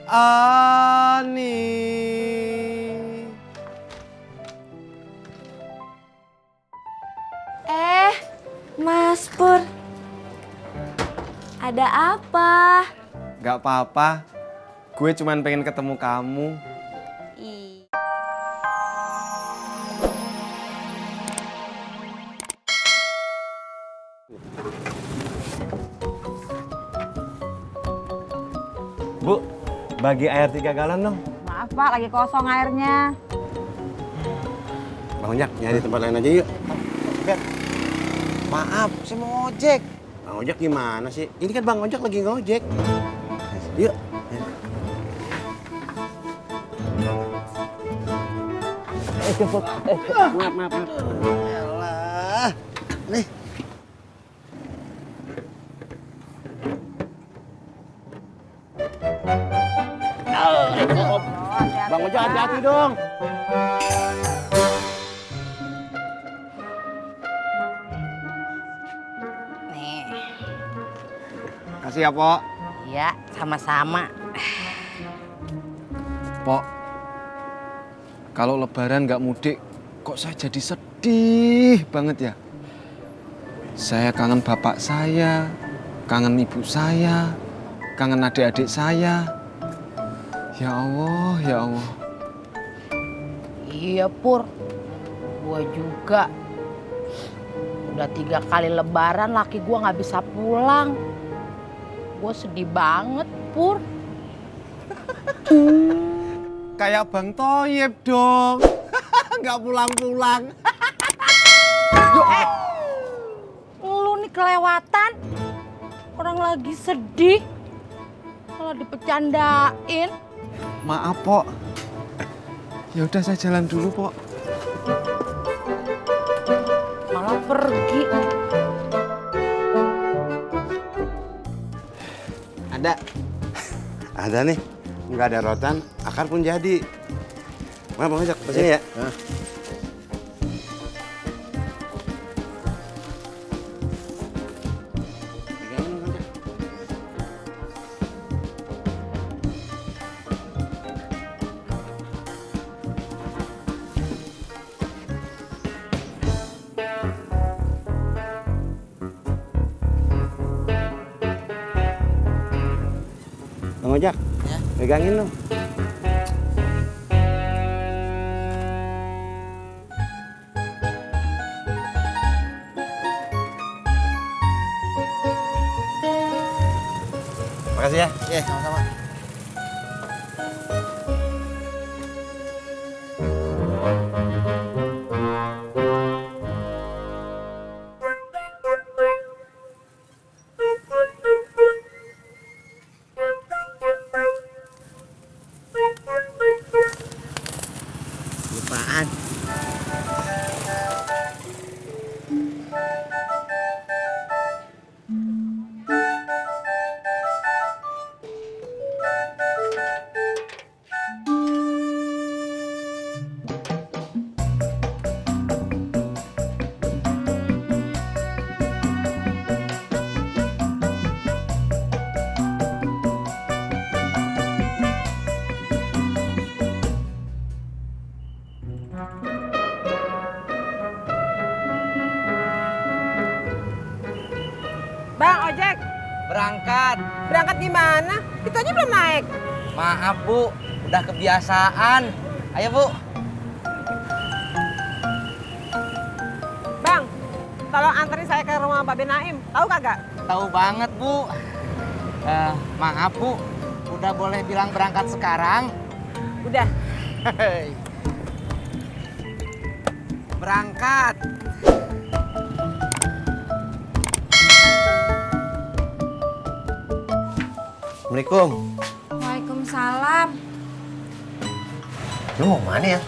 Ani. Mas Pur. Ada apa? Gak apa-apa. Gue cuman pengen ketemu kamu. Bu, bagi air 3 galon dong. Maaf Pak, lagi kosong airnya. Bang Ojak, nyari tempat lain aja yuk. Bet, maaf, saya mau ojek. Bang Ojak gimana sih? Ini kan Bang Ojak lagi ngojek. Yuk. Cepet. Maaf. Yalah. Nih. Bang Ojak hati-hati dong. Nih. Kasih ya, Pok. Iya, sama-sama. Pok, kalau lebaran nggak mudik, kok saya jadi sedih banget ya? Saya kangen bapak saya, kangen ibu saya, kangen adik-adik saya. Ya Allah, ya Allah. Iya Pur, gue juga. Udah 3 kali lebaran laki gue nggak bisa pulang. Gue sedih banget Pur. Kayak Bang Toyib dong. Nggak pulang-pulang. Lu nih kelewatan. Orang lagi sedih. Kalau dipecandain. Maaf, Pok. Ya udah saya jalan dulu, Pok. Malah pergi. Ada nih. Nggak ada rotan, akar pun jadi. Mana Bang Ojak, pesini ya? Pegangin Bang Ojak. Bang Ojak, pegangin dong. Makasih ya. Iya, sama-sama. Lupaan. Bang ojek, Berangkat. berangkat gimana? Itu aja belum naik. Maaf Bu, udah kebiasaan. Ayo Bu. Bang, tolong anterin saya ke rumah Mbak Naim. Tahu kagak? Tahu banget Bu. Maaf Bu, udah boleh bilang berangkat sekarang? Udah. Berangkat. Assalamualaikum. Waalaikumsalam. Lu mau kemana ya?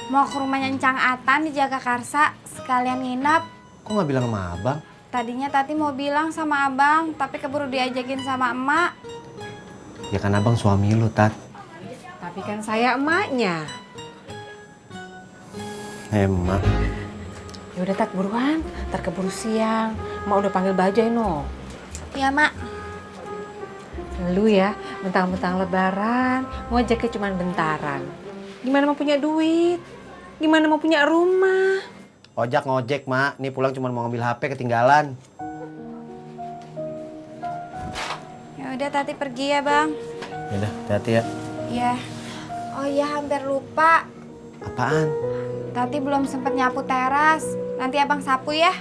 Mau ke rumahnya Encang Atan di Jagakarsa, sekalian nginep. Kok nggak bilang sama abang? Tadinya Tati mau bilang sama abang, tapi keburu diajakin sama emak. Ya kan abang suami lu, Tat. Tapi kan saya emaknya. Emak. Ya udah tak buruan, ntar keburu siang. Mak udah panggil bajai no. Iya, Mak. Lu ya, mentang-mentang lebaran, ngojaknya cuma bentaran. Gimana mau punya duit? Gimana mau punya rumah? Ojak ngojek, Mak. Nih pulang cuma mau ngambil HP ketinggalan. Ya udah Tati pergi ya Bang. Yaudah, hati-hati ya. Iya. Oh iya hampir lupa. Apaan? Tati belum sempet nyapu teras. Nanti Abang sapu ya.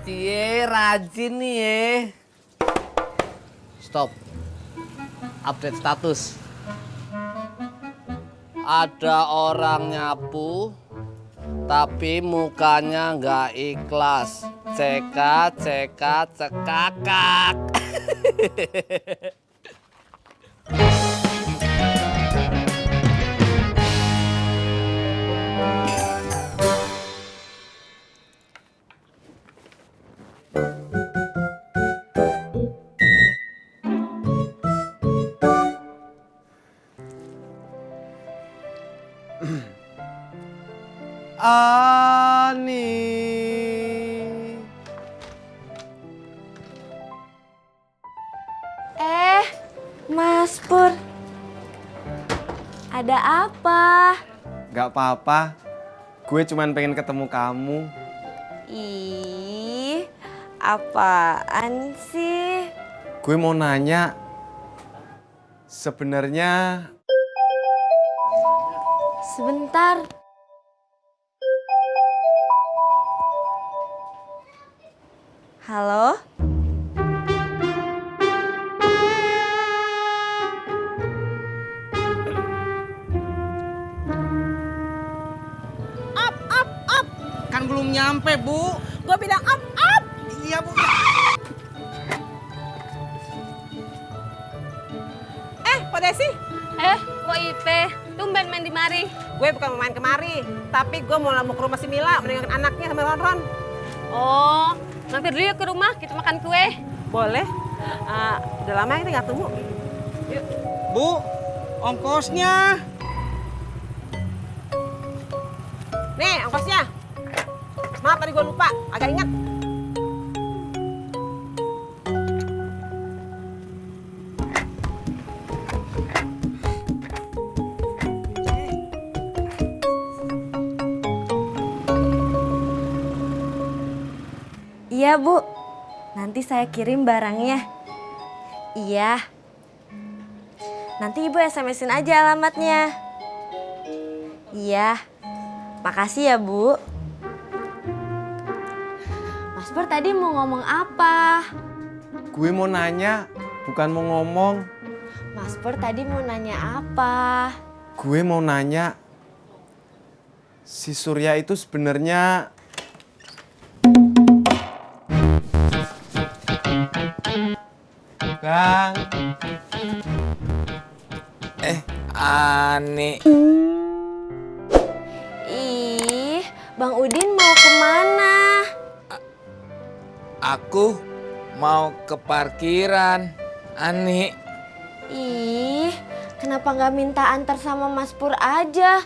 Cie, rajin nih ya. Stop. Update status. Ada orang nyapu, tapi mukanya nggak ikhlas. Cekat, cekat, cekakak. Ani. Mas Pur. Ada apa? Gak apa-apa. Gue cuman pengen ketemu kamu. Ih, apaan sih? Gue mau nanya, sebenarnya Sebentar. Halo? Kan belum nyampe, Bu. Gue bilang up. Iya, Bu. Pak Desi, Kok Ipe? Tumben main di mari. gue bukan mau main kemari, tapi gue mau ke rumah si Mila meninggalkan anaknya sama Ron. Oh, mampir dulu yuk ke rumah, kita makan kue. Boleh? Udah lama kita nggak ketemu. Yuk. Bu, ongkosnya. Nih ongkosnya. Maaf tadi gue lupa, agak inget. Iya Bu, nanti saya kirim barangnya. Iya. Nanti Ibu SMS-in aja alamatnya. Iya. Makasih ya Bu. Mas Pur tadi mau ngomong apa? gue mau nanya, bukan mau ngomong. Mas Pur tadi mau nanya apa? Gue mau nanya, si Surya itu sebenarnya Bang. Ani. Ih, Bang Udin mau kemana? Aku mau ke parkiran, Ani. Ih, kenapa nggak minta antar sama Mas Pur aja?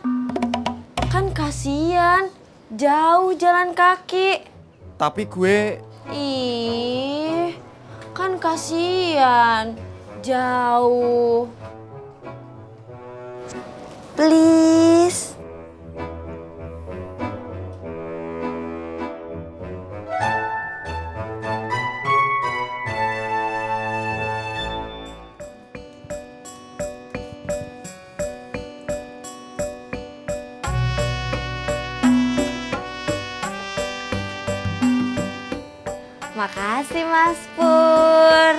Kan kasihan, jauh jalan kaki. Tapi gue Ih, kan kasihan, jauh. Please. Makasih Mas Pur.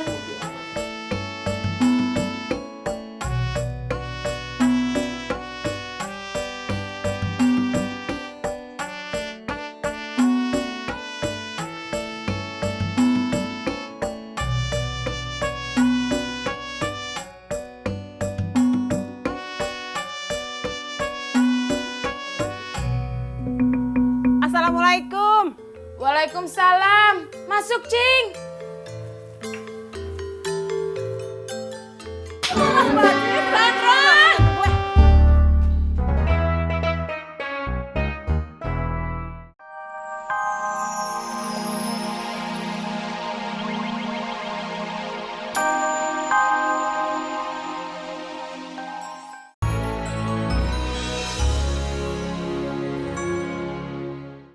Assalamualaikum. Waalaikumsalam. Masuk, Cing.